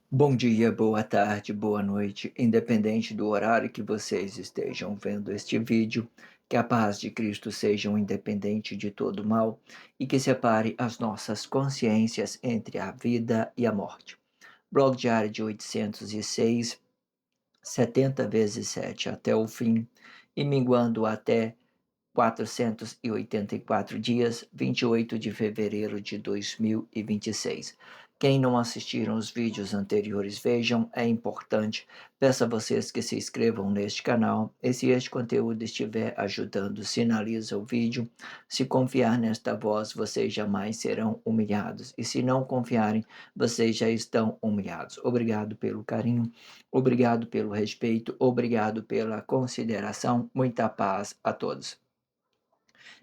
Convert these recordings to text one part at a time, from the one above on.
Bom dia, boa tarde, boa noite, independente do horário que vocês estejam vendo este vídeo, que a paz de Cristo seja independente de todo mal e que separe as nossas consciências entre a vida e a morte. Blog diário de 806, 70 vezes 7 até o fim e minguando até 484 dias, 28 de fevereiro de 2026. Quem não assistiram os vídeos anteriores, vejam, é importante. Peço a vocês que se inscrevam neste canal. E se este conteúdo estiver ajudando, sinaliza o vídeo. Se confiar nesta voz, vocês jamais serão humilhados. E se não confiarem, vocês já estão humilhados. Obrigado pelo carinho, obrigado pelo respeito, obrigado pela consideração. Muita paz a todos.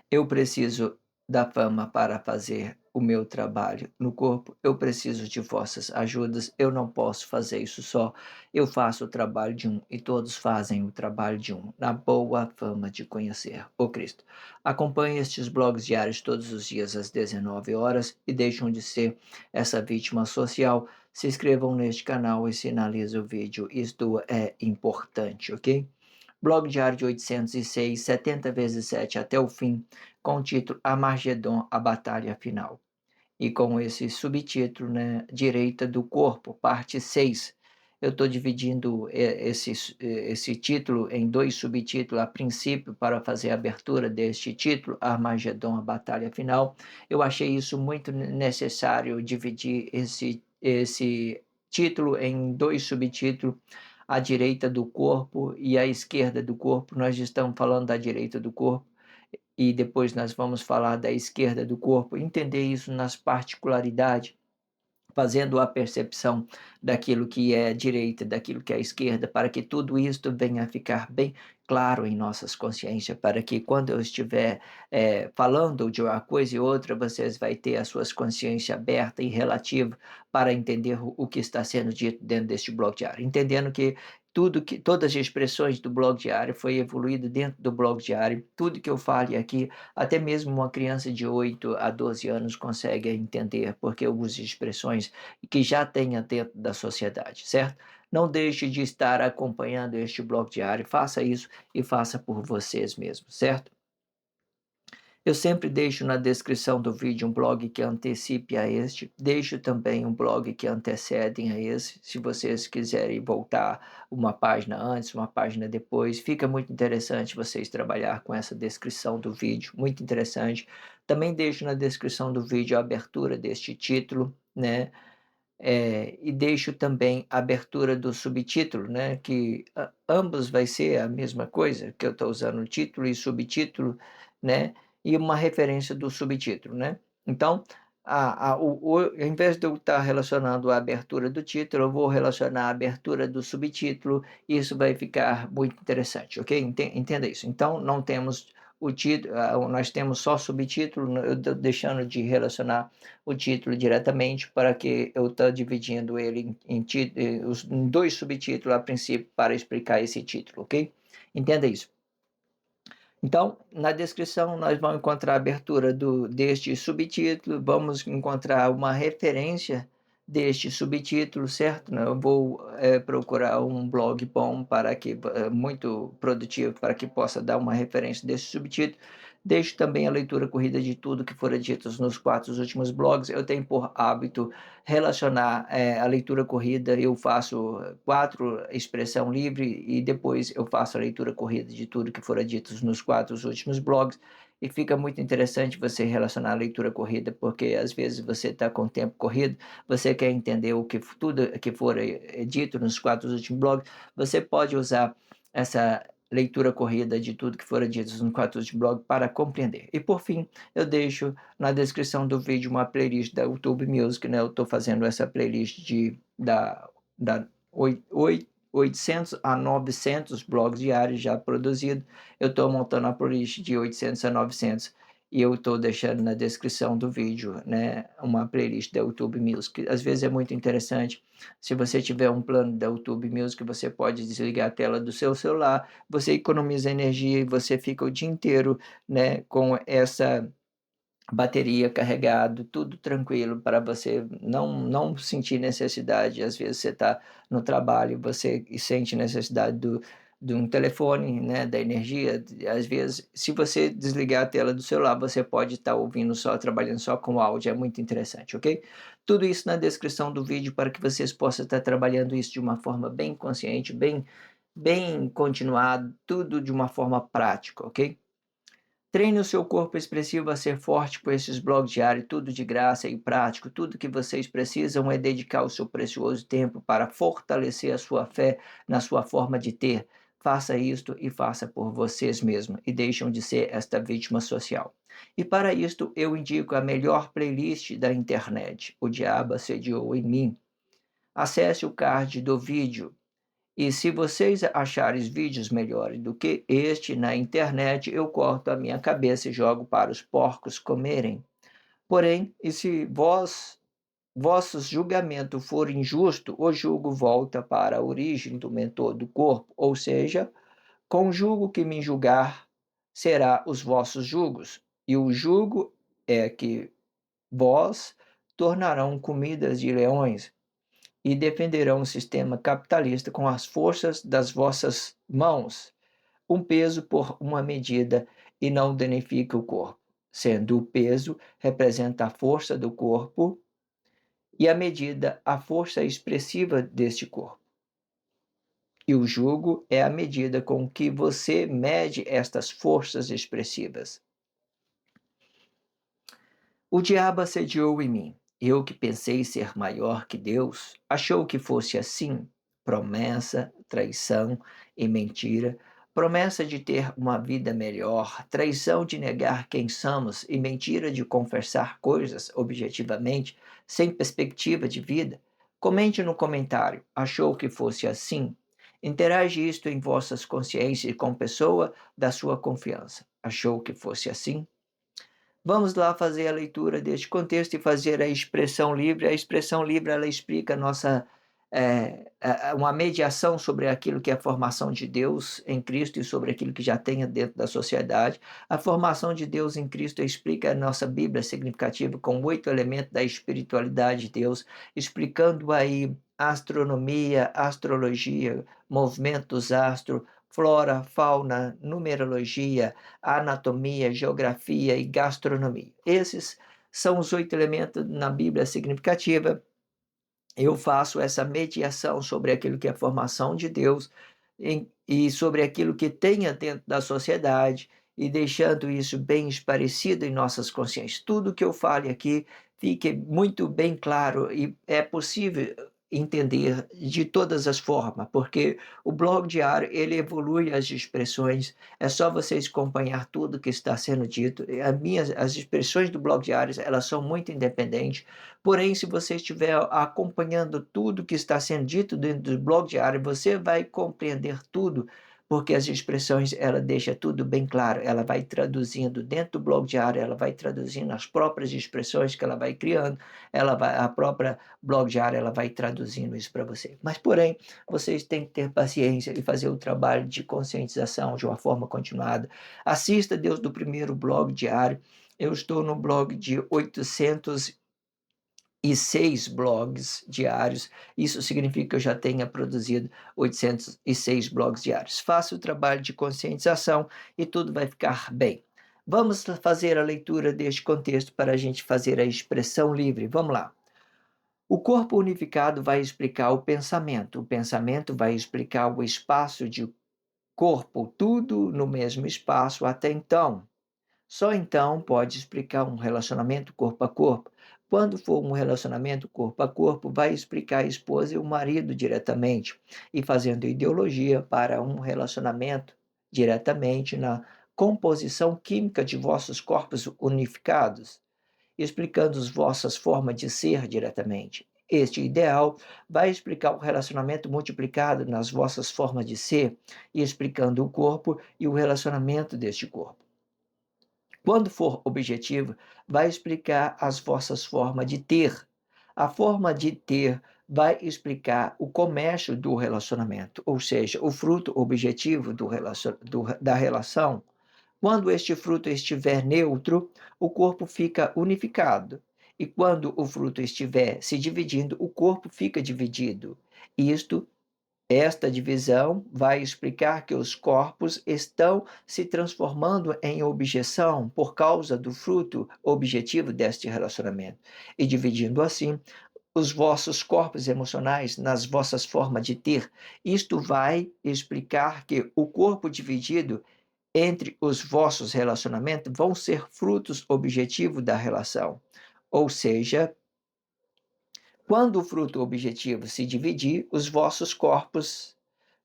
Eu preciso da fama para fazer o meu trabalho no corpo. Eu preciso de vossas ajudas. Eu não posso fazer isso só. Eu faço o trabalho de um e todos fazem o trabalho de um, na boa fama de conhecer o Cristo. Acompanhe estes blogs diários todos os dias às 19 horas e deixem de ser essa vítima social. Se inscrevam neste canal e sinalizem o vídeo. Isto é importante, ok? Blog diário de 806, 70 vezes 7 até o fim, com o título Armagedon, a Batalha Final. E com esse subtítulo, né, Direita do Corpo, parte 6. Eu estou dividindo esse título em dois subtítulos a princípio para fazer a abertura deste título, Armagedon, a Batalha Final. Eu achei isso muito necessário dividir esse título em dois subtítulos, a direita do corpo e a esquerda do corpo. Nós estamos falando da direita do corpo e depois nós vamos falar da esquerda do corpo, entender isso nas particularidades, fazendo a percepção daquilo que é direita, daquilo que é esquerda, para que tudo isto venha a ficar bem claro em nossas consciências, para que quando eu estiver falando de uma coisa e outra, vocês vai ter as suas consciências abertas e relativas para entender o que está sendo dito dentro deste blog diário, entendendo que todas as expressões do blog diário foi evoluído dentro do blog diário, tudo que eu fale aqui, até mesmo uma criança de 8 a 12 anos consegue entender, porque eu uso expressões que já tenha dentro da sociedade, certo? Não deixe de estar acompanhando este blog diário, faça isso e faça por vocês mesmos, certo? Eu sempre deixo na descrição do vídeo um blog que antecipe a este, deixo também um blog que antecedem a esse, se vocês quiserem voltar uma página antes, uma página depois, fica muito interessante vocês trabalhar com essa descrição do vídeo, muito interessante. Também deixo na descrição do vídeo a abertura deste título, né? E deixo também a abertura do subtítulo, né? Que ambos vai ser a mesma coisa, que eu estou usando o título e subtítulo, né? E uma referência do subtítulo, né? Então, ao invés de eu estar relacionando a abertura do título, eu vou relacionar a abertura do subtítulo, e isso vai ficar muito interessante, ok? Entenda isso. Então, não temos o título, nós temos só subtítulo, eu estou deixando de relacionar o título diretamente para que eu estou dividindo ele em dois subtítulos a princípio para explicar esse título, ok? Entenda isso. Então, na descrição nós vamos encontrar a abertura deste subtítulo, vamos encontrar uma referência deste subtítulo, certo? Eu vou procurar um blog bom para que muito produtivo para que possa dar uma referência desse subtítulo. Deixo também a leitura corrida de tudo que fora dito nos 4 últimos blogs. Eu tenho por hábito relacionar a leitura corrida, eu faço 4 expressão livre e depois eu faço a leitura corrida de tudo que fora dito nos 4 últimos blogs, e fica muito interessante você relacionar a leitura corrida, porque às vezes você está com o tempo corrido, você quer entender tudo que for dito nos 4 últimos blogs, você pode usar essa leitura corrida de tudo que fora dito nos 4 últimos blogs para compreender. E por fim, eu deixo na descrição do vídeo uma playlist da YouTube Music, né? Eu estou fazendo essa playlist da 800 a 900 blogs diários já produzidos. Eu estou montando a playlist de 800 a 900 e eu estou deixando na descrição do vídeo, né, uma playlist da YouTube Music. Às vezes é muito interessante. Se você tiver um plano da YouTube Music, você pode desligar a tela do seu celular, você economiza energia e você fica o dia inteiro, né, com bateria carregado, tudo tranquilo para você não sentir necessidade. Às vezes você está no trabalho, você sente necessidade de um telefone, né, da energia. Às vezes, se você desligar a tela do celular, você pode estar ouvindo só, trabalhando só com áudio, é muito interessante, ok? Tudo isso na descrição do vídeo para que vocês possam estar trabalhando isso de uma forma bem consciente, bem continuado, tudo de uma forma prática, ok? Treine o seu corpo expressivo a ser forte com esses blogs diários, tudo de graça e prático. Tudo que vocês precisam é dedicar o seu precioso tempo para fortalecer a sua fé na sua forma de ter. Faça isto e faça por vocês mesmos e deixem de ser esta vítima social. E para isto eu indico a melhor playlist da internet, O Diabo Assediou em Mim. Acesse o card do vídeo e se vocês acharem vídeos melhores do que este na internet, eu corto a minha cabeça e jogo para os porcos comerem. Porém, e se vossos julgamento for injusto, o jugo volta para a origem do mentor do corpo, ou seja, com o jugo que me julgar, será os vossos jugos. E o jugo é que vós tornarão comidas de leões, e defenderão o sistema capitalista com as forças das vossas mãos. Um peso por uma medida e não danifica o corpo, sendo o peso representa a força do corpo e a medida a força expressiva deste corpo. E o jugo é a medida com que você mede estas forças expressivas. O diabo assediou em mim. Eu que pensei ser maior que Deus, achou que fosse assim. Promessa, traição e mentira. Promessa de ter uma vida melhor, traição de negar quem somos e mentira de confessar coisas objetivamente, sem perspectiva de vida. Comente no comentário. Achou que fosse assim? Interage isto em vossas consciências com pessoa da sua confiança. Achou que fosse assim? Vamos lá fazer a leitura deste contexto e fazer a expressão livre. A expressão livre ela explica uma mediação sobre aquilo que é a formação de Deus em Cristo e sobre aquilo que já tem dentro da sociedade. A formação de Deus em Cristo explica a nossa Bíblia significativa com 8 elementos da espiritualidade de Deus, explicando aí astronomia, astrologia, movimentos astro, flora, fauna, numerologia, anatomia, geografia e gastronomia. Esses são os 8 elementos na Bíblia significativa. Eu faço essa mediação sobre aquilo que é a formação de Deus e sobre aquilo que tenha dentro da sociedade e deixando isso bem esclarecido em nossas consciências. Tudo que eu fale aqui fique muito bem claro e é possível entender de todas as formas, porque o blog diário ele evolui as expressões, é só vocês acompanhar tudo que está sendo dito. As expressões do blog diário elas são muito independentes. Porém, se você estiver acompanhando tudo que está sendo dito dentro do blog diário, você vai compreender tudo, porque as expressões, ela deixa tudo bem claro, ela vai traduzindo dentro do blog diário, ela vai traduzindo as próprias expressões que ela vai criando, a própria blog diário, ela vai traduzindo isso para você. Mas, porém, vocês têm que ter paciência e fazer o trabalho de conscientização de uma forma continuada. Assista Deus do Primeiro blog diário. Eu estou no blog de 806 blogs diários. Isso significa que eu já tenha produzido 806 blogs diários. Faça o trabalho de conscientização e tudo vai ficar bem. Vamos fazer a leitura deste contexto para a gente fazer a expressão livre. Vamos lá. O corpo unificado vai explicar o pensamento vai explicar o espaço de corpo, tudo no mesmo espaço até então. Só então pode explicar um relacionamento corpo a corpo. Quando for um relacionamento corpo a corpo, vai explicar a esposa e o marido diretamente, e fazendo ideologia para um relacionamento diretamente na composição química de vossos corpos unificados, explicando as vossas formas de ser diretamente. Este ideal vai explicar o relacionamento multiplicado nas vossas formas de ser e explicando o corpo e o relacionamento deste corpo. Quando for objetivo, vai explicar as vossas formas de ter. A forma de ter vai explicar o comércio do relacionamento, ou seja, o fruto objetivo da relação Quando este fruto estiver neutro, o corpo fica unificado. E quando o fruto estiver se dividindo, o corpo fica dividido. Isto Esta divisão vai explicar que os corpos estão se transformando em objeção por causa do fruto objetivo deste relacionamento, e dividindo assim os vossos corpos emocionais nas vossas formas de ter. Isto vai explicar que o corpo dividido entre os vossos relacionamentos vão ser frutos objetivos da relação. Ou seja, quando o fruto objetivo se dividir, os vossos corpos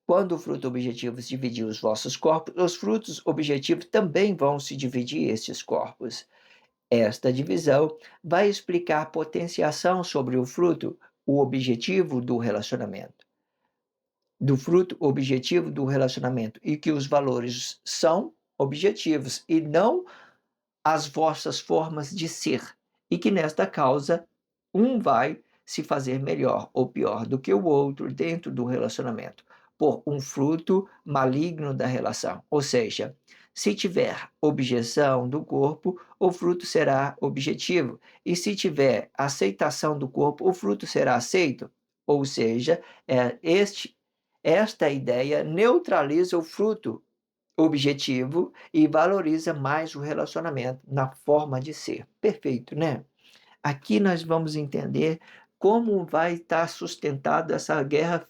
quando o fruto objetivo se dividir os vossos corpos, os frutos objetivos também vão se dividir esses corpos. Esta divisão vai explicar a potenciação sobre o fruto, o objetivo do relacionamento, do fruto objetivo do relacionamento, e que os valores são objetivos e não as vossas formas de ser, e que nesta causa um vai se fazer melhor ou pior do que o outro dentro do relacionamento, por um fruto maligno da relação. Ou seja, se tiver objeção do corpo, o fruto será objetivo, e se tiver aceitação do corpo, o fruto será aceito. Ou seja, esta ideia neutraliza o fruto objetivo e valoriza mais o relacionamento na forma de ser. Perfeito, né? Aqui nós vamos entender como vai estar sustentada essa guerra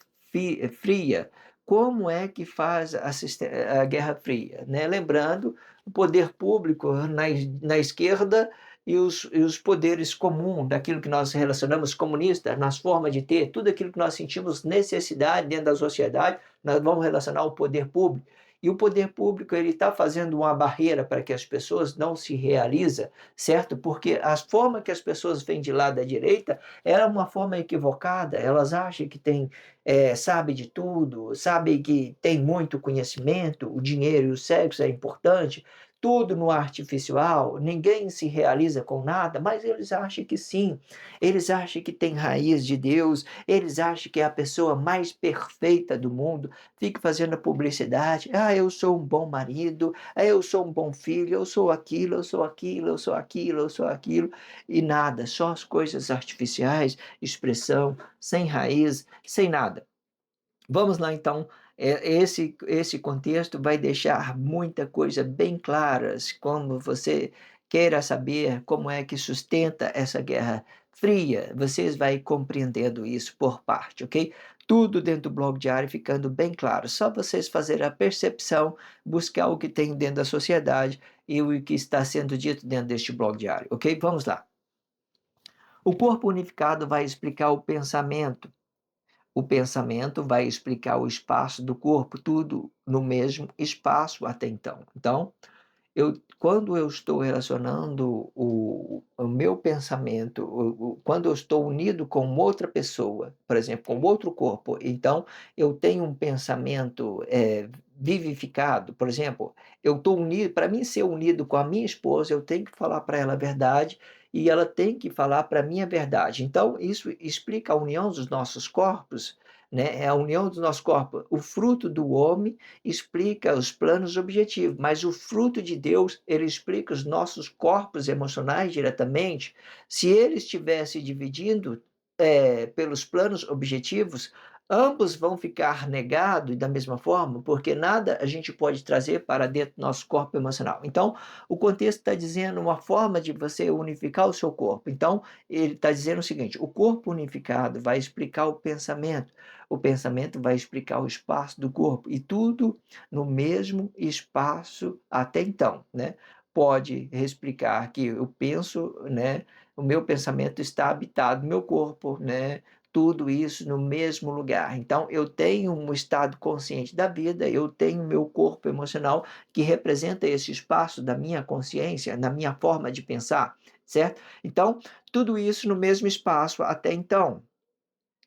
fria. Como é que faz a Guerra Fria? Né? Lembrando, o poder público na esquerda e os poderes comuns, daquilo que nós relacionamos comunistas, nas formas de ter, tudo aquilo que nós sentimos necessidade dentro da sociedade, nós vamos relacionar ao poder público. E o poder público ele está fazendo uma barreira para que as pessoas não se realizem, certo? Porque a forma que as pessoas vêm de lá da direita é uma forma equivocada. Elas acham que sabe de tudo, sabe que tem muito conhecimento, o dinheiro e o sexo é importante, tudo no artificial, ninguém se realiza com nada, mas eles acham que sim, eles acham que tem raiz de Deus, eles acham que é a pessoa mais perfeita do mundo, fica fazendo publicidade, eu sou um bom marido, eu sou um bom filho, eu sou aquilo, eu sou aquilo, eu sou aquilo, eu sou aquilo, e nada, só as coisas artificiais, expressão, sem raiz, sem nada. Vamos lá, então. Esse contexto vai deixar muita coisa bem claras, como você queira saber como é que sustenta essa guerra fria, vocês vão compreendendo isso por parte, ok? Tudo dentro do blog diário ficando bem claro. Só vocês fazerem a percepção, buscar o que tem dentro da sociedade e o que está sendo dito dentro deste blog diário, ok? Vamos lá. O corpo unificado vai explicar o pensamento. O pensamento vai explicar o espaço do corpo, tudo no mesmo espaço até então. Então, quando eu estou relacionando o meu pensamento, quando eu estou unido com outra pessoa, por exemplo, com outro corpo, então eu tenho um pensamento vivificado. Por exemplo, eu estou unido, para mim ser unido com a minha esposa, eu tenho que falar para ela a verdade e ela tem que falar para mim a verdade. Então, isso explica a união dos nossos corpos, né? É a união dos nossos corpos. O fruto do homem explica os planos objetivos, mas o fruto de Deus, ele explica os nossos corpos emocionais diretamente. Se ele estivesse dividindo pelos planos objetivos, ambos vão ficar negados da mesma forma, porque nada a gente pode trazer para dentro do nosso corpo emocional. Então, o contexto está dizendo uma forma de você unificar o seu corpo. Então, ele está dizendo o seguinte: o corpo unificado vai explicar o pensamento vai explicar o espaço do corpo, e tudo no mesmo espaço até então, né? Pode explicar que eu penso, né? O meu pensamento está habitado no meu corpo, né? Tudo isso no mesmo lugar. Então, eu tenho um estado consciente da vida, eu tenho meu corpo emocional que representa esse espaço da minha consciência, na minha forma de pensar, certo? Então, tudo isso no mesmo espaço até então.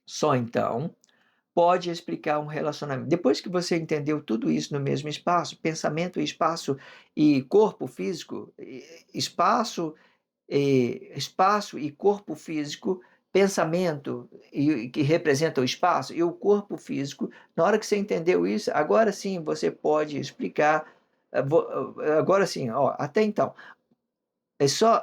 Só então pode explicar um relacionamento. Depois que você entendeu tudo isso no mesmo espaço, pensamento, espaço e corpo físico, espaço e corpo físico, pensamento que representa o espaço e o corpo físico, na hora que você entendeu isso, agora sim você pode explicar Agora sim, ó, até então,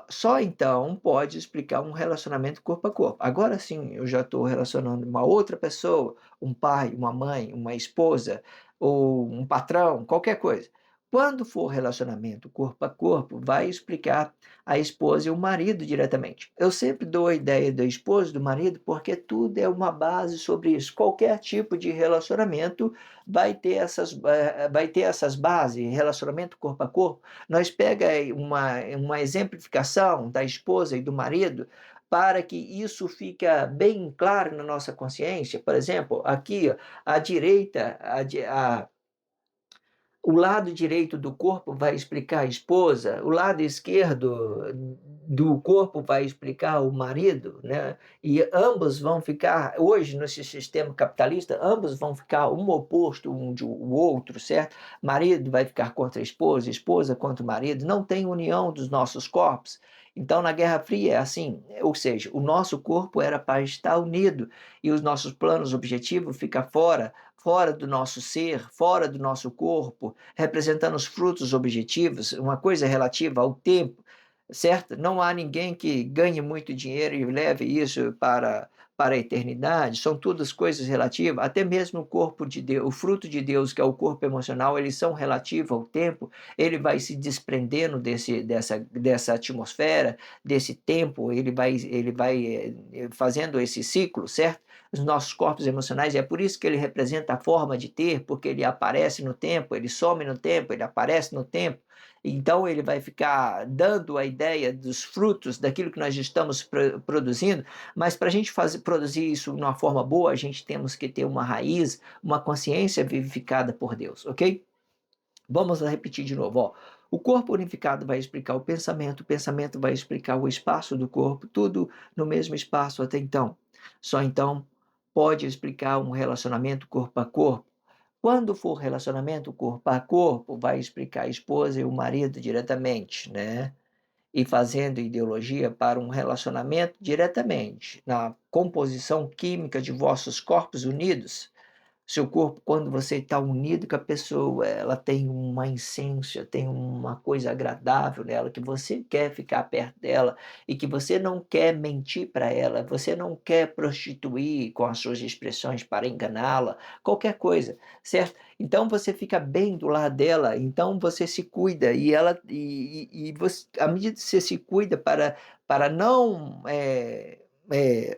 só então pode explicar um relacionamento corpo a corpo. Agora sim, eu já estou relacionando uma outra pessoa, um pai, uma mãe, uma esposa, ou um patrão, qualquer coisa. Quando for relacionamento corpo a corpo, vai explicar a esposa e o marido diretamente. Eu sempre dou a ideia da esposa e do marido porque tudo é uma base sobre isso. Qualquer tipo de relacionamento vai ter essas bases, relacionamento corpo a corpo. Nós pega aí uma exemplificação da esposa e do marido para que isso fica bem claro na nossa consciência. Por exemplo, aqui, ó, à direita, o lado direito do corpo vai explicar a esposa, o lado esquerdo do corpo vai explicar o marido, né? E ambos vão ficar, hoje nesse sistema capitalista, ambos vão ficar um oposto um do outro, certo? Marido vai ficar contra a esposa, esposa contra o marido, não tem união dos nossos corpos. Então, na Guerra Fria é assim, ou seja, o nosso corpo era para estar unido e os nossos planos objetivos ficam fora do nosso ser, fora do nosso corpo, representando os frutos objetivos, uma coisa relativa ao tempo, certo? Não há ninguém que ganhe muito dinheiro e leve isso para a eternidade, são todas coisas relativas, até mesmo o corpo de Deus, o fruto de Deus, que é o corpo emocional, eles são relativos ao tempo, ele vai se desprendendo dessa atmosfera, desse tempo, ele vai fazendo esse ciclo, certo? Os nossos corpos emocionais, é por isso que ele representa a forma de ter, porque ele aparece no tempo, ele some no tempo, ele aparece no tempo. Então ele vai ficar dando a ideia dos frutos daquilo que nós estamos produzindo, mas para a gente produzir isso de uma forma boa, a gente temos que ter uma raiz, uma consciência vivificada por Deus, ok? Vamos repetir de novo, ó. O corpo unificado vai explicar o pensamento vai explicar o espaço do corpo, tudo no mesmo espaço até então. Só então pode explicar um relacionamento corpo a corpo. Quando for relacionamento corpo a corpo, vai explicar a esposa e o marido diretamente, né? E fazendo ideologia para um relacionamento diretamente, na composição química de vossos corpos unidos. Seu corpo, quando você está unido com a pessoa, ela tem uma essência, tem uma coisa agradável nela, que você quer ficar perto dela e que você não quer mentir para ela, você não quer prostituir com as suas expressões para enganá-la, qualquer coisa, certo? Então você fica bem do lado dela, então você se cuida e você, à medida que você se cuida para não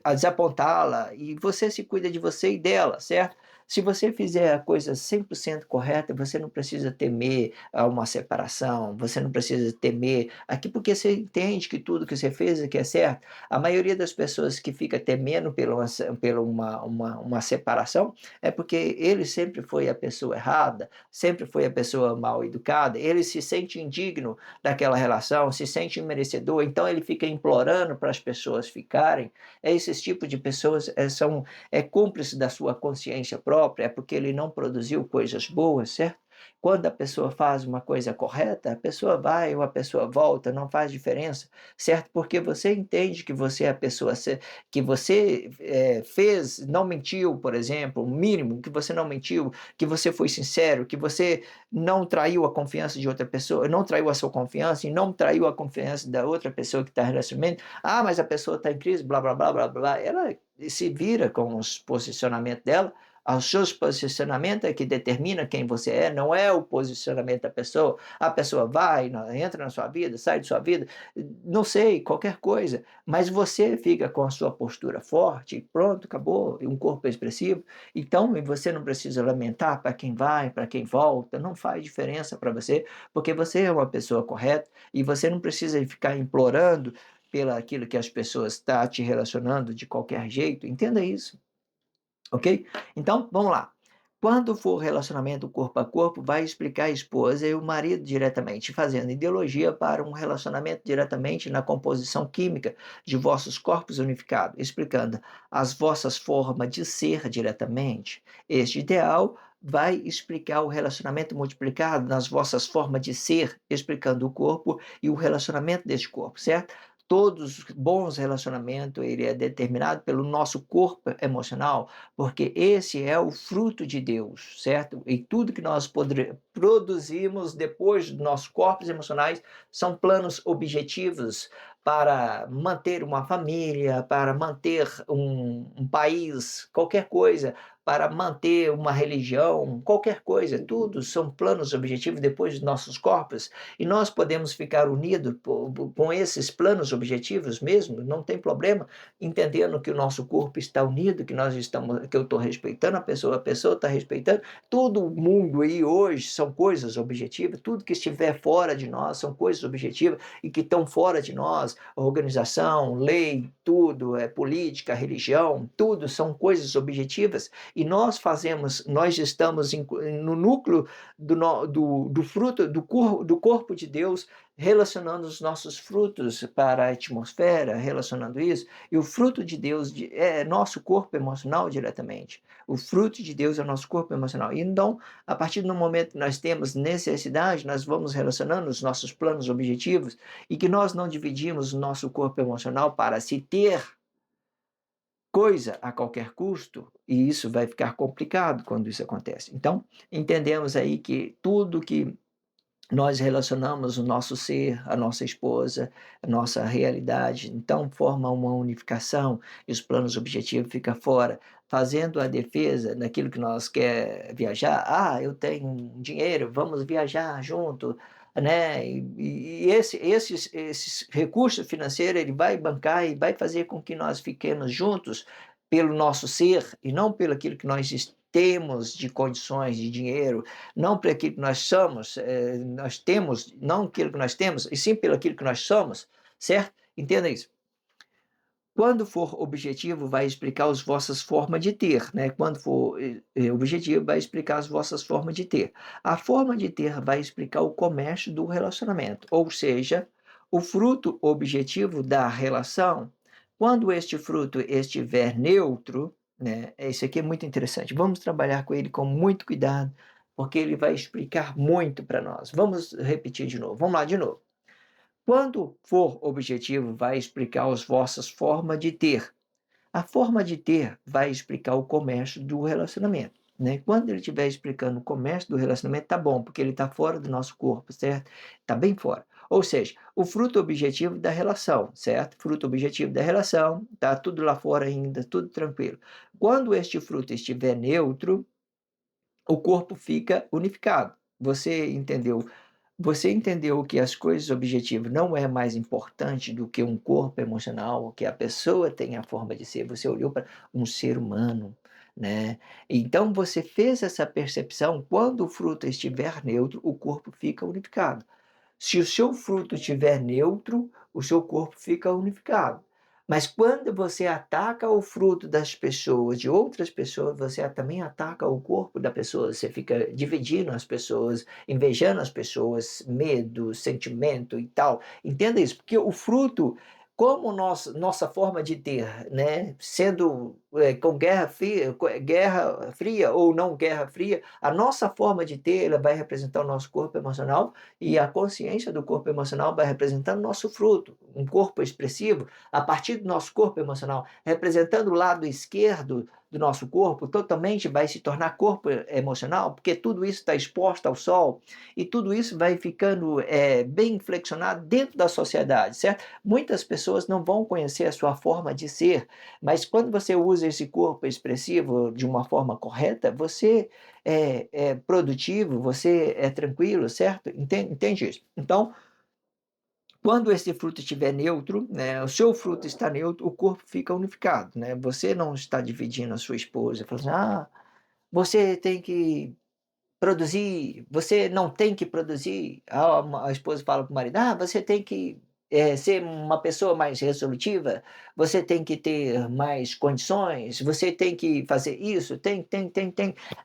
desapontá-la, e você se cuida de você e dela, certo? Se você fizer a coisa 100% correta, você não precisa temer a uma separação, você não precisa temer aqui, porque você entende que tudo que você fez é que é certo. A maioria das pessoas que fica temendo pela uma separação é porque ele sempre foi a pessoa errada, sempre foi a pessoa mal educada, ele se sente indigno daquela relação, se sente merecedor, então ele fica implorando para as pessoas ficarem. Esses tipos de pessoas são cúmplice da sua consciência própria, é porque ele não produziu coisas boas, certo? Quando a pessoa faz uma coisa correta, a pessoa vai ou a pessoa volta, não faz diferença, certo? Porque você entende que você é a pessoa, que você fez, não mentiu, por exemplo, o mínimo, que você não mentiu, que você foi sincero, que você não traiu a confiança de outra pessoa, não traiu a sua confiança e não traiu a confiança da outra pessoa que está em relacionamento. Ah, mas a pessoa está em crise, blá, blá, blá, blá, blá. Ela se vira com os posicionamentos dela, os seus posicionamentos é que determina quem você é, não é o posicionamento da pessoa. A pessoa vai, entra na sua vida, sai de sua vida, não sei, qualquer coisa, mas você fica com a sua postura forte, pronto, acabou, um corpo expressivo, então você não precisa lamentar para quem vai, para quem volta, não faz diferença para você, porque você é uma pessoa correta e você não precisa ficar implorando pelo aquilo que as pessoas estão te relacionando de qualquer jeito, entenda isso, ok? Então, vamos lá. Quando for relacionamento corpo a corpo, vai explicar a esposa e o marido diretamente, fazendo ideologia para um relacionamento diretamente na composição química de vossos corpos unificados, explicando as vossas formas de ser diretamente. Este ideal vai explicar o relacionamento multiplicado nas vossas formas de ser, explicando o corpo e o relacionamento deste corpo, certo? Todos os bons relacionamentos, ele é determinado pelo nosso corpo emocional, porque esse é o fruto de Deus, certo? E tudo que nós produzimos depois dos nossos corpos emocionais são planos objetivos para manter uma família, para manter um país, qualquer coisa, para manter uma religião, qualquer coisa, tudo são planos objetivos depois dos nossos corpos, e nós podemos ficar unidos com esses planos objetivos mesmo, não tem problema, entendendo que o nosso corpo está unido, que nós estamos, que eu estou respeitando a pessoa está respeitando, todo o mundo aí hoje são coisas objetivas, tudo que estiver fora de nós são coisas objetivas e que estão fora de nós, organização, lei, tudo, política, religião, tudo são coisas objetivas e nós estamos no núcleo do fruto do corpo de Deus, relacionando os nossos frutos para a atmosfera, relacionando isso, e o fruto de Deus é nosso corpo emocional diretamente. O fruto de Deus é o nosso corpo emocional. E então, a partir do momento que nós temos necessidade, nós vamos relacionando os nossos planos objetivos e que nós não dividimos o nosso corpo emocional para se ter coisa a qualquer custo, e isso vai ficar complicado quando isso acontece. Então, entendemos aí que tudo que nós relacionamos o nosso ser, a nossa esposa, a nossa realidade, então forma uma unificação e os planos objetivos ficam fora, fazendo a defesa daquilo que nós quer viajar. Ah, eu tenho um dinheiro, vamos viajar junto, né? E esses recursos financeiros ele vai bancar e vai fazer com que nós fiquemos juntos pelo nosso ser e não pelo aquilo que nós temos de condições de dinheiro, não por aquilo que nós somos, nós temos, não aquilo que nós temos, e sim pelo aquilo que nós somos, certo? Entenda isso. Quando for objetivo, vai explicar as vossas formas de ter, né? Quando for objetivo, vai explicar as vossas formas de ter. A forma de ter vai explicar o comércio do relacionamento, ou seja, o fruto objetivo da relação. Quando este fruto estiver neutro, né? Isso aqui é muito interessante. Vamos trabalhar com ele com muito cuidado, porque ele vai explicar muito para nós. Vamos repetir de novo. Vamos lá de novo. Quando for objetivo, vai explicar as vossas formas de ter. A forma de ter vai explicar o comércio do relacionamento. Né? Quando ele estiver explicando o comércio do relacionamento, tá bom, porque ele está fora do nosso corpo, certo? Está bem fora. Ou seja, o fruto objetivo da relação, certo? Fruto objetivo da relação, tá tudo lá fora ainda, tudo tranquilo. Quando este fruto estiver neutro, o corpo fica unificado. Você entendeu que as coisas objetivas não é mais importante do que um corpo emocional, que a pessoa tem a forma de ser. Você olhou para um ser humano, né? Então você fez essa percepção. Quando o fruto estiver neutro, o corpo fica unificado. Se o seu fruto estiver neutro, o seu corpo fica unificado. Mas quando você ataca o fruto das pessoas, de outras pessoas, você também ataca o corpo da pessoa. Você fica dividindo as pessoas, invejando as pessoas, medo, sentimento e tal. Entenda isso, porque o fruto, como nossa forma de ter, né, sendo com guerra fria ou não guerra fria, a nossa forma de ter, ela vai representar o nosso corpo emocional e a consciência do corpo emocional vai representando o nosso fruto, um corpo expressivo, a partir do nosso corpo emocional, representando o lado esquerdo do nosso corpo, totalmente vai se tornar corpo emocional, porque tudo isso está exposto ao sol e tudo isso vai ficando bem flexionado dentro da sociedade, certo? Muitas pessoas não vão conhecer a sua forma de ser, mas quando você usa esse corpo expressivo de uma forma correta, você é produtivo, você é tranquilo, certo? Entende isso? Então, quando esse fruto estiver neutro, né, o seu fruto está neutro, o corpo fica unificado, né? Você não está dividindo a sua esposa, falando assim, você tem que produzir, você não tem que produzir. A esposa fala para o marido, você tem que ser uma pessoa mais resolutiva, você tem que ter mais condições, você tem que fazer isso, tem.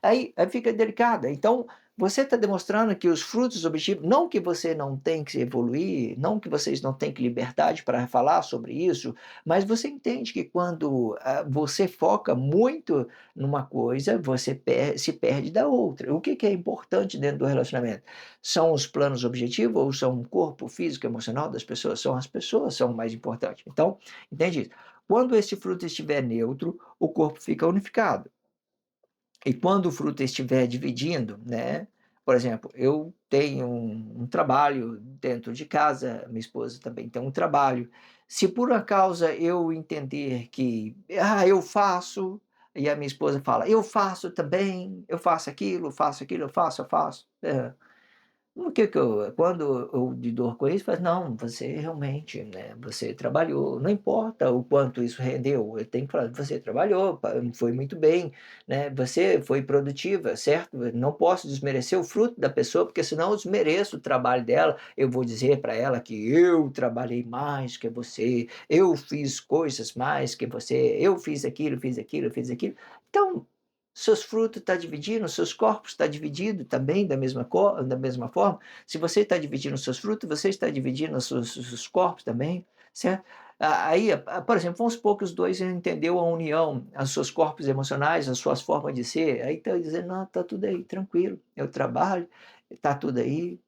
Aí fica delicado. Então, você está demonstrando que os frutos objetivos, não que você não tem que evoluir, não que vocês não têm que liberdade para falar sobre isso, mas você entende que quando você foca muito numa coisa, você se perde da outra. O que é importante dentro do relacionamento? São os planos objetivos ou são o corpo físico, emocional das pessoas? São as pessoas que são mais importantes. Então, entende isso? Quando esse fruto estiver neutro, o corpo fica unificado. E quando o fruto estiver dividindo, né, Por exemplo, eu tenho um trabalho dentro de casa, minha esposa também tem um trabalho. Se por acaso eu entender que, eu faço, e a minha esposa fala: "Eu faço também, eu faço aquilo, eu faço". O que que eu quando eu lido com isso, falo: "Não, você realmente, né, você trabalhou, não importa o quanto isso rendeu, eu tenho que falar: você trabalhou, foi muito bem, né, você foi produtiva, certo? Eu não posso desmerecer o fruto da pessoa, porque senão eu desmereço o trabalho dela, eu vou dizer para ela que eu trabalhei mais que você, eu fiz coisas mais que você, eu fiz aquilo, fiz aquilo, fiz aquilo". Então seus frutos está dividindo, seus corpos está dividido também da mesma forma. Se você está dividindo os seus frutos, você está dividindo os seus corpos também, certo? Aí, por exemplo, vamos supor que os dois entendeu a união, os seus corpos emocionais, as suas formas de ser, aí está dizendo, não, está tudo aí, tranquilo, eu trabalho, está tudo aí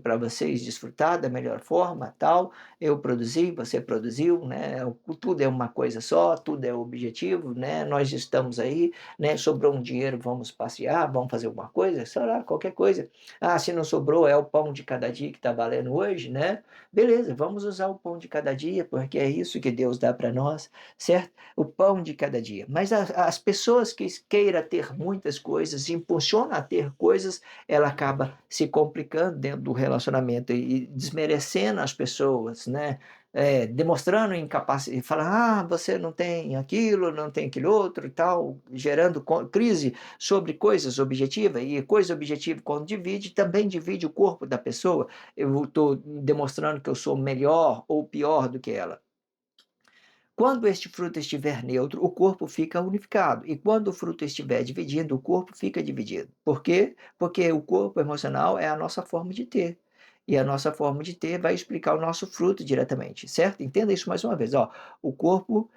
para vocês desfrutar da melhor forma, tal, eu produzi, você produziu, né? Tudo é uma coisa só, tudo é objetivo, né? Nós estamos aí, né? Sobrou um dinheiro, vamos passear, vamos fazer alguma coisa, sei lá, qualquer coisa. Ah, se não sobrou, é o pão de cada dia que está valendo hoje, né? Beleza, vamos usar o pão de cada dia, porque é isso que Deus dá para nós, certo? O pão de cada dia. Mas as pessoas que queira ter muitas coisas, impulsiona a ter coisas, ela acaba se complicando dentro do relacionamento e desmerecendo as pessoas, né? Demonstrando incapacidade, falando, você não tem aquilo, não tem aquele outro e tal, gerando crise sobre coisas objetivas, e coisa objetiva, quando divide, também divide o corpo da pessoa. Eu estou demonstrando que eu sou melhor ou pior do que ela. Quando este fruto estiver neutro, o corpo fica unificado. E quando o fruto estiver dividindo, o corpo fica dividido. Por quê? Porque o corpo emocional é a nossa forma de ter. E a nossa forma de ter vai explicar o nosso fruto diretamente, certo? Entenda isso mais uma vez. Ó, o corpo,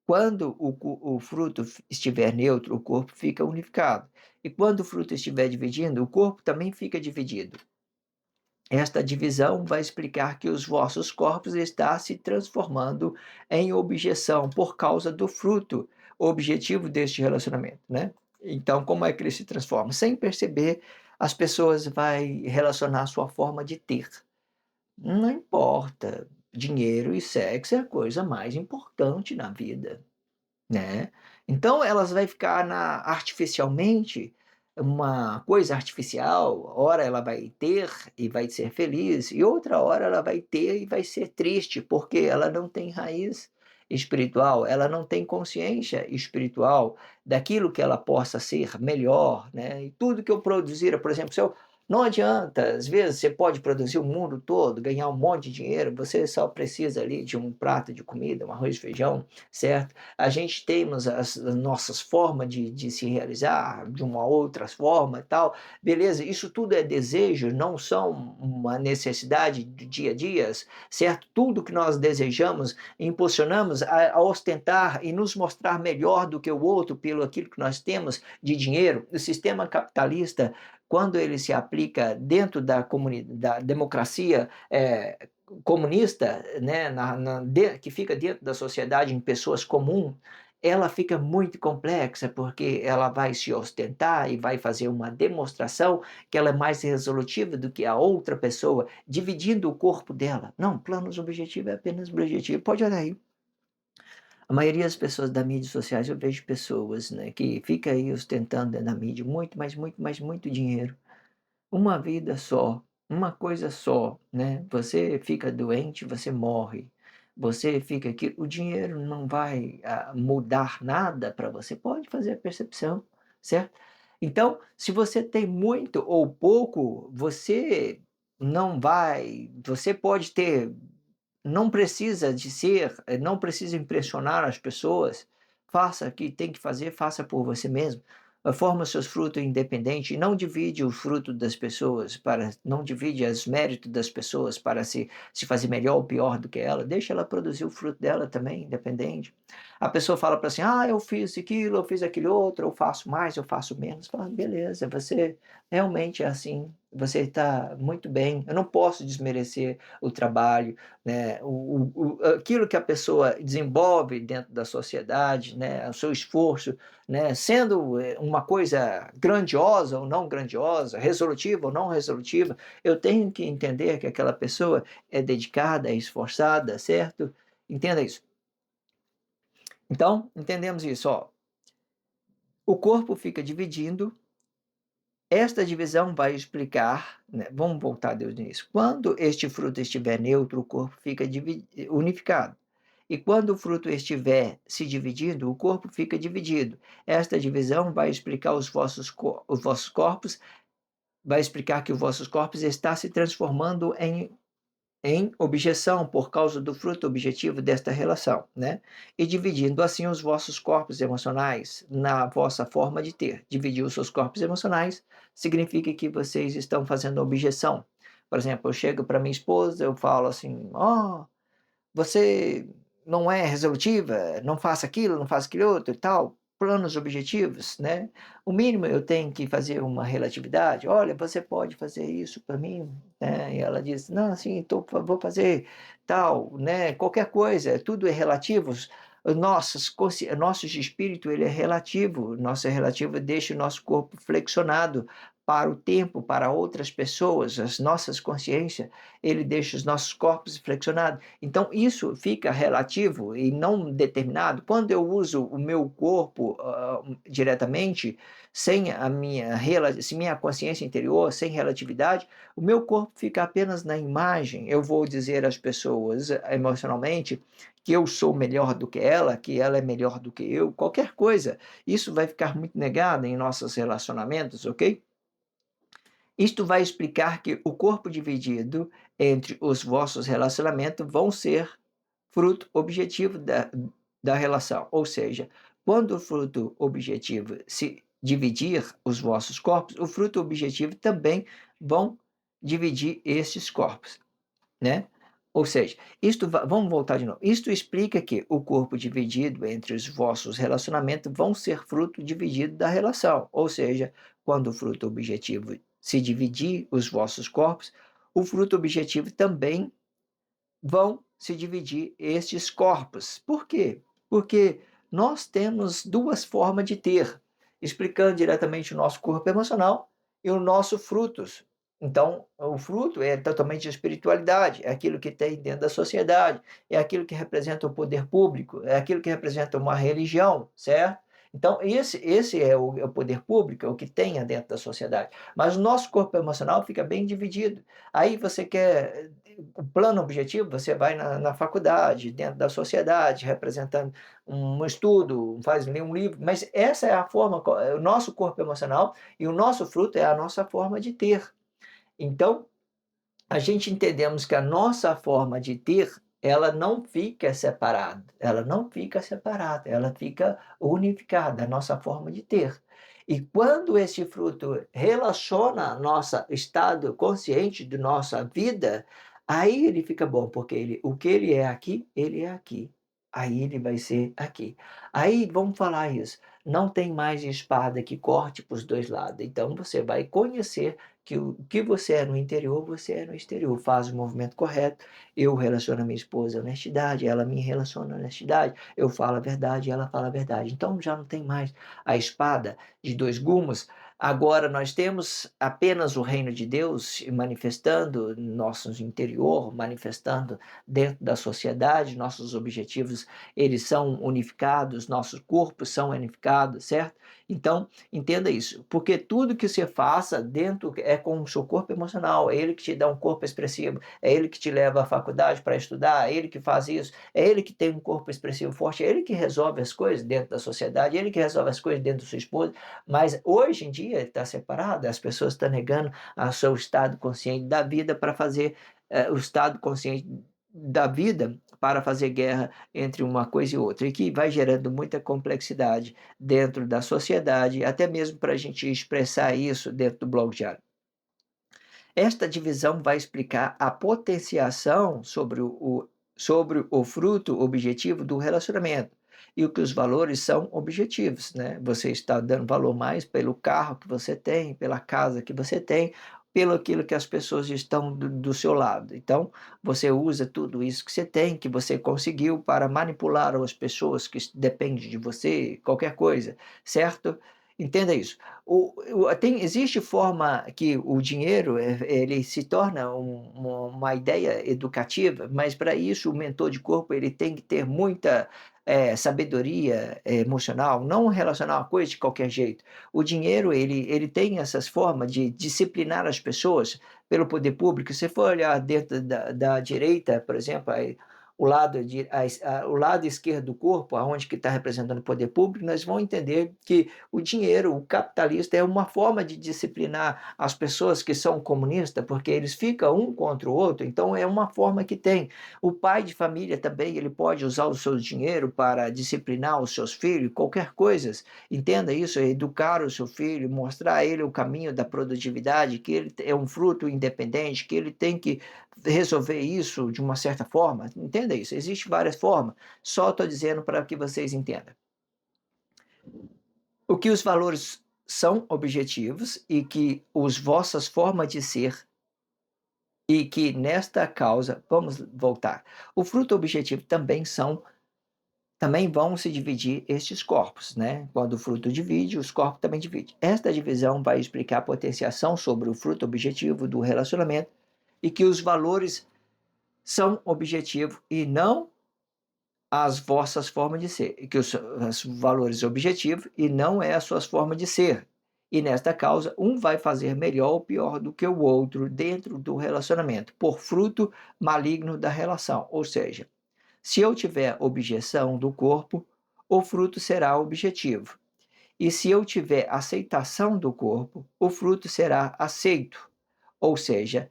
quando o fruto estiver neutro, o corpo fica unificado. E quando o fruto estiver dividindo, o corpo também fica dividido. Esta divisão vai explicar que os vossos corpos estão se transformando em objeção por causa do fruto objetivo deste relacionamento, né? Então, como é que ele se transforma? Sem perceber, as pessoas vai relacionar a sua forma de ter. Não importa, dinheiro e sexo é a coisa mais importante na vida, né? Então elas vai ficar artificialmente, uma coisa artificial, hora ela vai ter e vai ser feliz, e outra hora ela vai ter e vai ser triste, porque ela não tem raiz espiritual, ela não tem consciência espiritual daquilo que ela possa ser melhor, né? E tudo que eu produzir, por exemplo, se eu não adianta, às vezes você pode produzir o mundo todo, ganhar um monte de dinheiro, você só precisa ali de um prato de comida, um arroz e feijão, certo? A gente temos as nossas formas de se realizar, de uma outra forma e tal, beleza, isso tudo é desejo, não são uma necessidade do dia a dia, certo? Tudo que nós desejamos, impulsionamos a ostentar e nos mostrar melhor do que o outro pelo aquilo que nós temos de dinheiro. O sistema capitalista, quando ele se aplica dentro da democracia, comunista, né, que fica dentro da sociedade em pessoas comuns, ela fica muito complexa, porque ela vai se ostentar e vai fazer uma demonstração que ela é mais resolutiva do que a outra pessoa, dividindo o corpo dela. Não, planos objetivos é apenas objetivo. Pode olhar aí. A maioria das pessoas das mídias sociais, eu vejo pessoas, né, que fica aí ostentando na mídia muito, mas muito, mas muito dinheiro. Uma vida só, uma coisa só, né? Você fica doente, você morre. Você fica aqui, o dinheiro não vai mudar nada para você. Pode fazer a percepção, certo? Então, se você tem muito ou pouco, você não vai, você pode ter, não precisa de ser, não precisa impressionar as pessoas. Faça o que tem que fazer, faça por você mesmo. Forma seus frutos independente e não divide o fruto das pessoas não divide os méritos das pessoas para se fazer melhor ou pior do que ela. Deixa ela produzir o fruto dela também, independente. A pessoa fala para assim, eu fiz aquilo, eu fiz aquele outro, eu faço mais, eu faço menos. Fala, beleza, você realmente é assim. você está muito bem, eu não posso desmerecer o trabalho, né, aquilo que a pessoa desenvolve dentro da sociedade, né, o seu esforço, né, sendo uma coisa grandiosa ou não grandiosa, resolutiva ou não resolutiva, eu tenho que entender que aquela pessoa é dedicada, é esforçada, certo? Entenda isso. Então, entendemos isso, ó. O corpo fica dividindo. Esta divisão vai explicar, né, vamos voltar desde o início. Quando este fruto estiver neutro, o corpo fica unificado. E quando o fruto estiver se dividindo, o corpo fica dividido. Esta divisão vai explicar os vossos corpos, vai explicar que os vossos corpos está se transformando em objeção por causa do fruto objetivo desta relação, né? E dividindo assim os vossos corpos emocionais na vossa forma de ter. Dividir os seus corpos emocionais significa que vocês estão fazendo objeção. Por exemplo, eu chego para minha esposa, eu falo assim: "Oh, você não é resolutiva, não faça aquilo, não faça aquilo outro e tal, planos objetivos, né? O mínimo eu tenho que fazer uma relatividade. Olha, você pode fazer isso para mim, né? E ela diz, não, sim, vou fazer tal, né? Qualquer coisa, tudo é relativo. Nosso espírito ele é relativo, nosso é relativo deixa o nosso corpo flexionado para o tempo, para outras pessoas, as nossas consciências, ele deixa os nossos corpos flexionados. Então, isso fica relativo e não determinado. Quando eu uso o meu corpo diretamente, sem a minha consciência interior, sem relatividade, o meu corpo fica apenas na imagem. Eu vou dizer às pessoas emocionalmente que eu sou melhor do que ela é melhor do que eu, qualquer coisa. Isso vai ficar muito negado em nossos relacionamentos, ok? Isto vai explicar que o corpo dividido entre os vossos relacionamentos vão ser fruto objetivo da relação. Ou seja, quando o fruto objetivo se dividir os vossos corpos, o fruto objetivo também vão dividir esses corpos, né? Ou seja, vamos voltar de novo. Isto explica que o corpo dividido entre os vossos relacionamentos vão ser fruto dividido da relação. Ou seja, quando o fruto objetivo se dividir os vossos corpos, o fruto objetivo também vão se dividir estes corpos. Por quê? Porque nós temos duas formas de ter, explicando diretamente o nosso corpo emocional e o nosso frutos. Então, o fruto é totalmente a espiritualidade, é aquilo que tem dentro da sociedade, é aquilo que representa o poder público, é aquilo que representa uma religião, certo? Então, esse é o poder público, é o que tem dentro da sociedade. Mas o nosso corpo emocional fica bem dividido. Aí você quer o plano objetivo, você vai na faculdade, dentro da sociedade, representando um estudo, faz ler um livro, mas essa é a forma, o nosso corpo emocional e o nosso fruto é a nossa forma de ter. Então, a gente entendemos que a nossa forma de ter, ela não fica separada, ela fica unificada, a nossa forma de ter. E quando esse fruto relaciona nosso estado consciente de nossa vida, aí ele fica bom, porque o que ele é aqui, ele é aqui. Aí ele vai ser aqui. Aí vamos falar isso. Não tem mais espada que corte para os dois lados. Então você vai conhecer que o que você é no interior, você é no exterior. Faz o movimento correto. Eu relaciono a minha esposa à honestidade, ela me relaciona à honestidade. Eu falo a verdade, ela fala a verdade. Então já não tem mais a espada de dois gumes. Agora nós temos apenas o reino de Deus manifestando no nosso interior, manifestando dentro da sociedade, nossos objetivos, eles são unificados, nossos corpos são unificados, certo? Então, entenda isso, porque tudo que você faça dentro é com o seu corpo emocional, é ele que te dá um corpo expressivo, é ele que te leva à faculdade para estudar, é ele que faz isso, é ele que tem um corpo expressivo forte, é ele que resolve as coisas dentro da sociedade, é ele que resolve as coisas dentro da sua esposa, mas hoje em dia está separado, as pessoas estão negando o seu estado consciente da vida para fazer o estado consciente da vida para fazer guerra entre uma coisa e outra, e que vai gerando muita complexidade dentro da sociedade, até mesmo para a gente expressar isso dentro do blog diário. Esta divisão vai explicar a potenciação sobre o fruto objetivo do relacionamento e o que os valores são objetivos, né? Você está dando valor mais pelo carro que você tem, pela casa que você tem, pelo aquilo que as pessoas estão do seu lado. Então, você usa tudo isso que você tem, que você conseguiu, para manipular as pessoas que dependem de você, qualquer coisa, certo? Entenda isso. Existe forma que o dinheiro ele se torna uma ideia educativa, mas para isso o mentor de corpo ele tem que ter muita sabedoria emocional, não relacionar uma coisa de qualquer jeito. O dinheiro ele tem essas formas de disciplinar as pessoas pelo poder público. Se for olhar dentro da direita, por exemplo, o lado, o lado esquerdo do corpo, aonde que está representando o poder público, nós vamos entender que o dinheiro, o capitalista, é uma forma de disciplinar as pessoas que são comunistas, porque eles ficam um contra o outro, então é uma forma que tem. O pai de família também, ele pode usar o seu dinheiro para disciplinar os seus filhos, qualquer coisa. Entenda isso, educar o seu filho, mostrar a ele o caminho da produtividade, que ele é um fruto independente, que ele tem que resolver isso de uma certa forma. Entenda isso, existem várias formas, só estou dizendo para que vocês entendam. O que os valores são objetivos e que as vossas formas de ser e que nesta causa, vamos voltar, o fruto objetivo também vão se dividir estes corpos, né? Quando o fruto divide, os corpos também dividem. Esta divisão vai explicar a potenciação sobre o fruto objetivo do relacionamento e que os valores são objetivo e não as vossas formas de ser, e que os valores objetivos e não é as suas formas de ser. E nesta causa, um vai fazer melhor ou pior do que o outro dentro do relacionamento, por fruto maligno da relação. Ou seja, se eu tiver objeção do corpo, o fruto será objetivo. E se eu tiver aceitação do corpo, o fruto será aceito. Ou seja,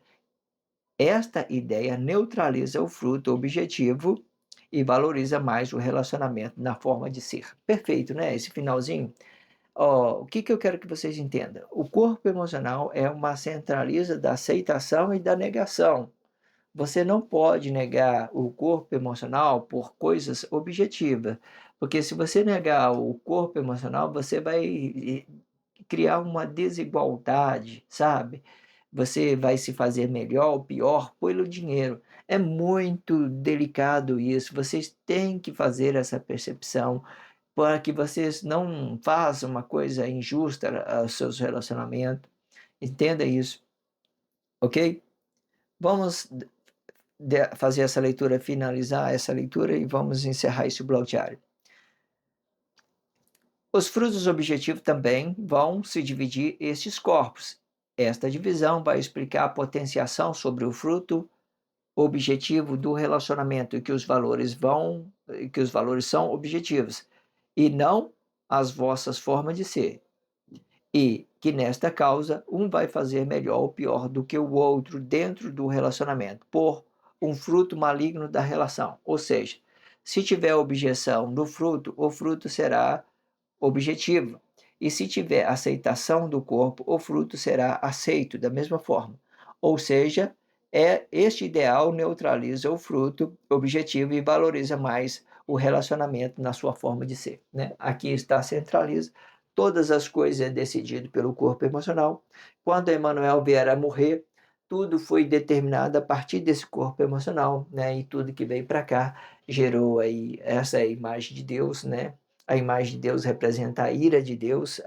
esta ideia neutraliza o fruto objetivo e valoriza mais o relacionamento na forma de ser. Perfeito, né? Esse finalzinho. O que eu quero que vocês entendam? O corpo emocional é uma centraliza da aceitação e da negação. Você não pode negar o corpo emocional por coisas objetivas, porque se você negar o corpo emocional, você vai criar uma desigualdade, sabe? Você vai se fazer melhor ou pior pelo dinheiro. É muito delicado isso. Vocês têm que fazer essa percepção para que vocês não façam uma coisa injusta aos seus relacionamentos. Entenda isso, ok? Vamos fazer essa leitura, finalizar essa leitura e vamos encerrar esse bloco diário. Os frutos objetivos também vão se dividir estes corpos. Esta divisão vai explicar a potenciação sobre o fruto objetivo do relacionamento e que os valores são objetivos e não as vossas formas de ser. E que nesta causa um vai fazer melhor ou pior do que o outro dentro do relacionamento, por um fruto maligno da relação. Ou seja, se tiver objeção do fruto, o fruto será objetivo. E se tiver aceitação do corpo, o fruto será aceito da mesma forma. Ou seja, este ideal neutraliza o fruto objetivo e valoriza mais o relacionamento na sua forma de ser, né? Aqui está centraliza todas as coisas é decidido pelo corpo emocional. Quando Emmanuel vier a morrer, tudo foi determinado a partir desse corpo emocional, né? E tudo que veio para cá gerou aí essa imagem de Deus, né? A imagem de Deus representa a ira de Deus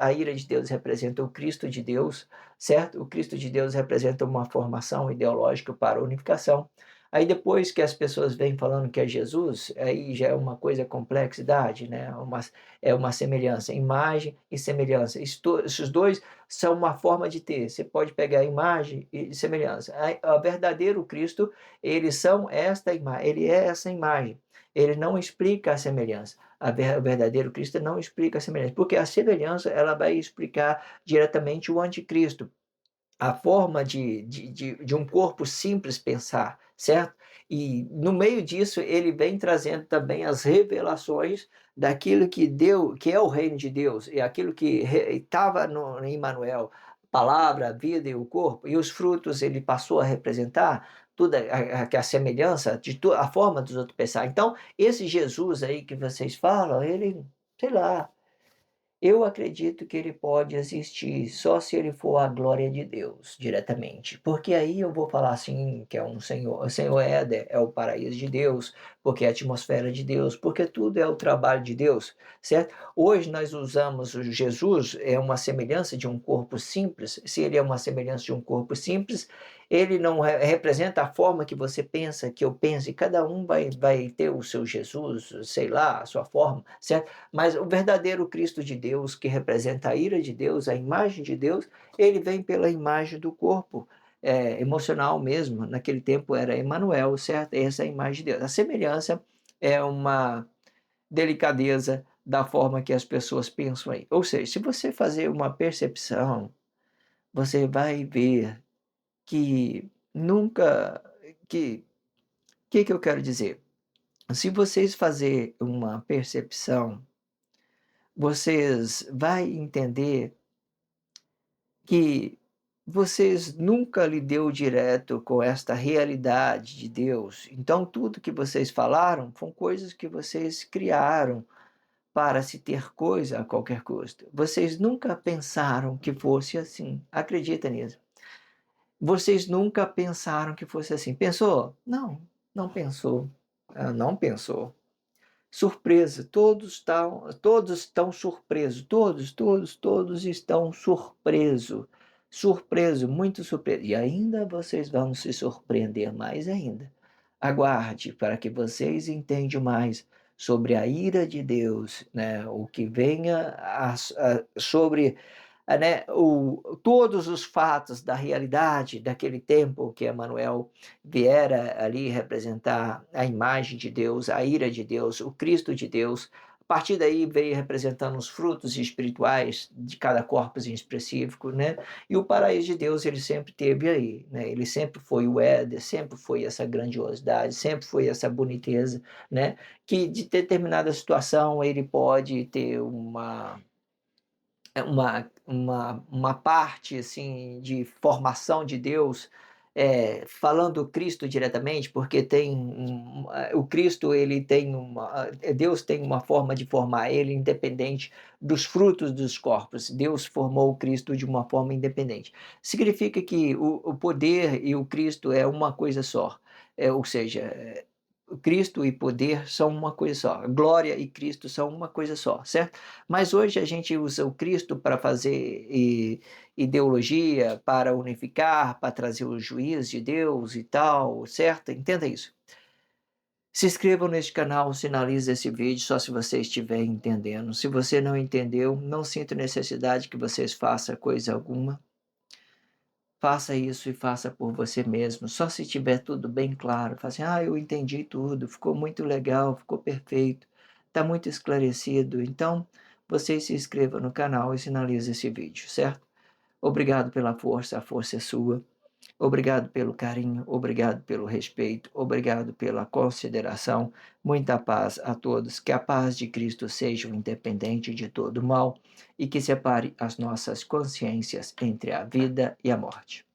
representa o Cristo de Deus, certo? O Cristo de Deus representa uma formação ideológica para a unificação. Aí depois que as pessoas vêm falando que é Jesus, aí já é uma coisa complexidade, né? É uma semelhança, imagem e semelhança. Esses dois são uma forma de ter. Você pode pegar a imagem e semelhança. O verdadeiro Cristo, ele é essa imagem. Ele não explica a semelhança. O verdadeiro Cristo não explica a semelhança, porque a semelhança ela vai explicar diretamente o anticristo, a forma de um corpo simples pensar, certo? E no meio disso ele vem trazendo também as revelações daquilo que é o reino de Deus, e aquilo que estava em Emmanuel, palavra, a vida e o corpo, e os frutos ele passou a representar toda a semelhança a forma dos outros pensar. Então, esse Jesus aí que vocês falam, ele, sei lá, Eu acredito que ele pode existir só se ele for a glória de Deus diretamente, porque aí eu vou falar assim que é um senhor, o senhor Éder é o paraíso de Deus, porque é a atmosfera de Deus, porque tudo é o trabalho de Deus, certo? Hoje nós usamos o Jesus é uma semelhança de um corpo simples, se ele é uma semelhança de um corpo simples, ele não representa a forma que você pensa, que eu penso, e cada um vai ter o seu Jesus, sei lá, a sua forma, certo? Mas o verdadeiro Cristo de Deus, que representa a ira de Deus, a imagem de Deus, ele vem pela imagem do corpo, emocional mesmo. Naquele tempo era Emanuel, certo? Essa é a imagem de Deus. A semelhança é uma delicadeza da forma que as pessoas pensam aí. Ou seja, se você fazer uma percepção, você vai ver que nunca que eu quero dizer? Se vocês fazer uma percepção, vocês vai entender que vocês nunca lidou direto com esta realidade de Deus. Então tudo que vocês falaram foram coisas que vocês criaram para se ter coisa a qualquer custo. Vocês nunca pensaram que fosse assim. Acredita nisso. Vocês nunca pensaram que fosse assim. Pensou? Não, não pensou. Não pensou. Surpresa, todos estão surpresos, todos estão surpreso, muito surpreso. E ainda vocês vão se surpreender mais ainda. Aguarde para que vocês entendam mais sobre a ira de Deus, né? O que venha sobre né, todos os fatos da realidade daquele tempo que Emmanuel viera ali representar a imagem de Deus, a ira de Deus, o Cristo de Deus. A partir daí veio representando os frutos espirituais de cada corpus em específico, né? E o paraíso de Deus ele sempre teve aí, né? Ele sempre foi o Éder, sempre foi essa grandiosidade, sempre foi essa boniteza, né? Que de determinada situação ele pode ter uma parte assim de formação de Deus, falando Cristo diretamente, porque o Cristo ele tem Deus tem uma forma de formar ele independente dos frutos dos corpos. Deus formou o Cristo de uma forma independente. Significa que o poder e o Cristo é uma coisa só. Ou seja, Cristo e poder são uma coisa só. Glória e Cristo são uma coisa só, certo? Mas hoje a gente usa o Cristo para fazer ideologia, para unificar, para trazer o juízo de Deus e tal, certo? Entenda isso. Se inscrevam neste canal, sinalize esse vídeo só se você estiver entendendo. Se você não entendeu, não sinto necessidade que vocês façam coisa alguma. Faça isso e faça por você mesmo. Só se tiver tudo bem claro. Fale assim, eu entendi tudo, ficou muito legal, ficou perfeito, está muito esclarecido. Então, você se inscreva no canal e sinalize esse vídeo, certo? Obrigado pela força, a força é sua. Obrigado pelo carinho, obrigado pelo respeito, obrigado pela consideração. Muita paz a todos. Que a paz de Cristo seja independente de todo mal e que separe as nossas consciências entre a vida e a morte.